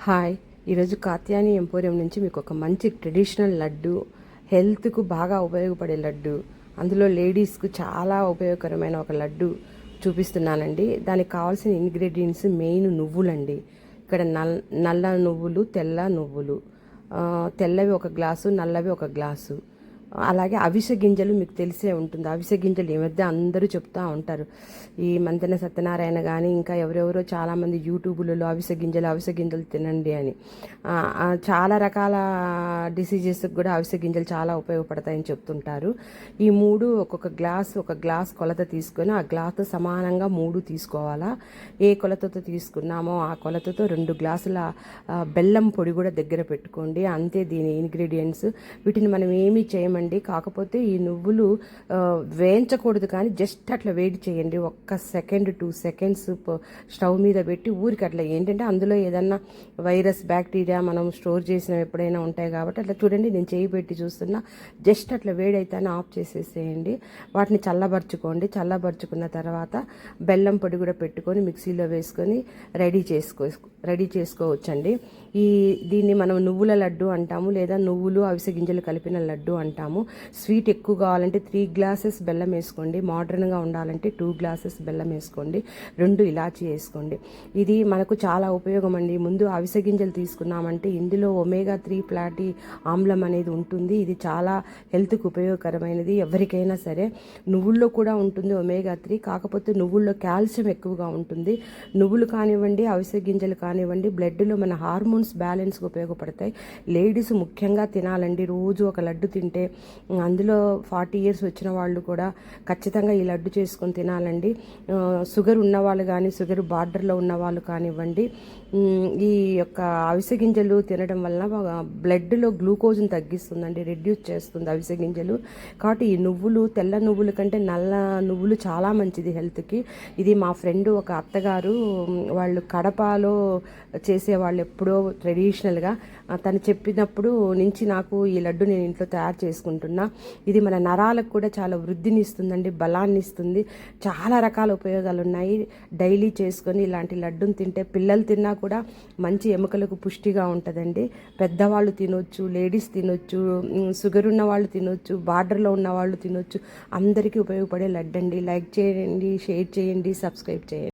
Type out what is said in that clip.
Hi, ఈరోజు Katyani emporium నుంచి మీకు ఒక మంచి ట్రెడిషనల్ లడ్డు, హెల్త్కు బాగా ఉపయోగపడే లడ్డు, అందులో లేడీస్కు చాలా ఉపయోగకరమైన ఒక లడ్డు చూపిస్తున్నానండి. దానికి కావాల్సిన ఇంగ్రీడియంట్స్ మెయిన్ నువ్వులండి. ఇక్కడ నల్ల నువ్వులు, తెల్ల నువ్వులు, తెల్లవి ఒక గ్లాసు, నల్లవి ఒక గ్లాసు. అలాగే అవిసె గింజలు మీకు తెలిసే ఉంటుంది. అవిసె గింజలు ఈ మధ్య అందరూ చెప్తూ ఉంటారు. ఈ మంతెన సత్యనారాయణ కానీ ఇంకా ఎవరెవరో చాలామంది యూట్యూబులలో అవిసె గింజలు తినండి అని. చాలా రకాల డిసీజెస్కి కూడా అవిసె గింజలు చాలా ఉపయోగపడతాయని చెప్తుంటారు. ఈ మూడు ఒక గ్లాస్ కొలత తీసుకొని ఆ గ్లాస్తో సమానంగా మూడు తీసుకోవాలా. ఏ కొలతతో తీసుకున్నామో ఆ కొలతతో 2 గ్లాసుల బెల్లం పొడి కూడా దగ్గర పెట్టుకోండి. అంతే దీని ఇంగ్రీడియంట్స్. వీటిని మనం ఏమీ చేయమండి. కాకపోతే ఈ నువ్వులు వేయించకూడదు, కానీ జస్ట్ అట్లా వేడి చేయండి. 1 సెకండ్ 2 సెకండ్స్ స్టవ్ మీద పెట్టి ఊరికి అట్లా. ఏంటంటే అందులో ఏదన్నా వైరస్ బ్యాక్టీరియా మనం స్టోర్ చేసినవి ఎప్పుడైనా ఉంటాయి కాబట్టి అట్లా చూడండి. నేను చేయి పెట్టి చూస్తున్నా. జస్ట్ అట్లా వేడైతేనే ఆఫ్ చేసేసేయండి. వాటిని చల్లబరుచుకున్న తర్వాత బెల్లం పొడి కూడా పెట్టుకొని మిక్సీలో వేసుకొని రెడీ చేసుకోవచ్చండి. దీన్ని మనం నువ్వుల లడ్డు అంటాము, లేదా నువ్వులు అవిసె గింజలు కలిపిన లడ్డు అంటాము. స్వీట్ ఎక్కువ కావాలంటే 3 గ్లాసెస్ బెల్లం వేసుకోండి. మోడర్న్గా ఉండాలంటే 2 గ్లాసెస్ బెల్లం వేసుకోండి. 2 ఇలాచీ వేసుకోండి. ఇది మనకు చాలా ఉపయోగం అండి. ముందు అవిసె గింజలు తీసుకున్నామంటే ఇందులో omega-3 ఫ్లాటీ ఆమ్లం అనేది ఉంటుంది. ఇది చాలా హెల్త్కి ఉపయోగకరమైనది. ఎవరికైనా సరే నువ్వుల్లో కూడా ఉంటుంది omega-3. కాకపోతే నువ్వుల్లో కాల్షియం ఎక్కువగా ఉంటుంది. నువ్వులు కానివ్వండి, అవిసె గింజలు కానివ్వండి, బ్లడ్లో మన హార్మోన్స్ బ్యాలెన్స్కి ఉపయోగపడతాయి. లేడీస్ ముఖ్యంగా తినాలండి. రోజు ఒక లడ్డు తింటే, అందులో 40 ఇయర్స్ వచ్చిన వాళ్ళు కూడా ఖచ్చితంగా ఈ లడ్డు చేసుకొని తినాలండి. షుగర్ ఉన్నవాళ్ళు కానీ, షుగర్ బార్డర్లో ఉన్నవాళ్ళు కానివ్వండి, ఈ యొక్క అవిసె గింజలు తినడం వలన బ్లడ్లో గ్లూకోజ్ని తగ్గిస్తుందండి, రెడ్యూస్ చేస్తుంది అవిసె గింజలు. కాబట్టి ఈ నువ్వులు, తెల్ల నువ్వుల కంటే నల్ల నువ్వులు చాలా మంచిది హెల్త్కి. ఇది మా ఫ్రెండ్ ఒక అత్తగారు, వాళ్ళు కడపలో చేసేవాళ్ళు ఎప్పుడో ట్రెడిషనల్గా. తను చెప్పినప్పుడు నుంచి నాకు ఈ లడ్డు నేను ఇంట్లో తయారు చేసుకుంటున్నా. ఇది మన నరాలకు కూడా చాలా వృద్ధిని ఇస్తుందండి, బలాన్ని ఇస్తుంది. చాలా రకాల ఉపయోగాలు ఉన్నాయి. డైలీ చేసుకొని ఇలాంటి లడ్డును తింటే పిల్లలు తిన్నా కూడా మంచి ఎముకలకు పుష్టిగా ఉంటుందండి. పెద్దవాళ్ళు తినొచ్చు, లేడీస్ తినొచ్చు, షుగర్ ఉన్న వాళ్ళు తినొచ్చు, బార్డర్లో ఉన్న వాళ్ళు తినొచ్చు. అందరికీ ఉపయోగపడే లడ్డు అండి. లైక్ చేయండి, షేర్ చేయండి, సబ్స్క్రైబ్ చేయండి.